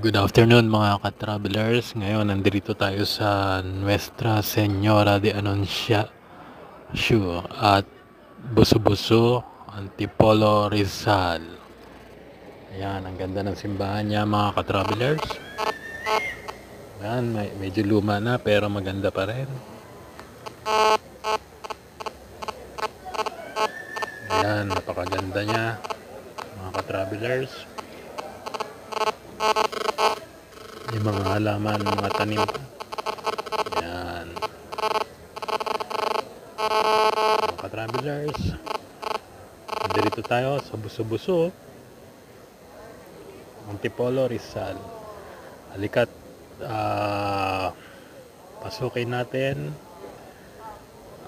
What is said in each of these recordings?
Good afternoon mga ka-travelers. Ngayon nandito tayo sa Nuestra Señora de Anunciación at Buso-Buso, Antipolo, Rizal. Ayan, ang ganda ng simbahan niya mga ka-travelers. Ayan, medyo luma na pero maganda pa rin. Ayan, napakaganda niya mga ka-travelers. Yung mga halaman, mga tanim. Ayan. Mga ka-travelers. Dito tayo sa Buso-Buso, Antipolo, Rizal. Halika't pasukin natin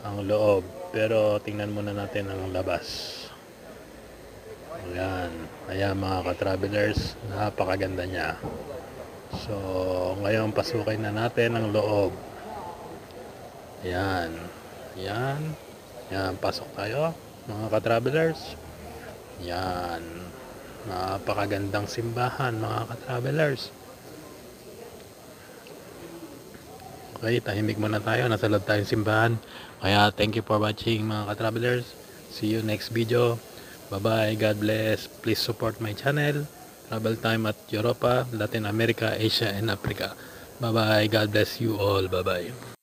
ang loob. Pero tingnan muna natin ang labas. Ayan. Ayan mga ka-travelers. Napakaganda niya. So, ngayon pasukin na natin ang loob. Ayan. Ayan. Ayan, pasok tayo mga ka-travelers. Ayan. Napakagandang simbahan mga ka-travelers. Okay, tahimik muna tayo. Nasa loob tayong simbahan. Kaya thank you for watching mga ka-travelers. See you next video. Bye-bye. God bless. Please support my channel. Travel Time at Europa, Latin America, Asia, and Africa. Bye-bye. God bless you all. Bye-bye.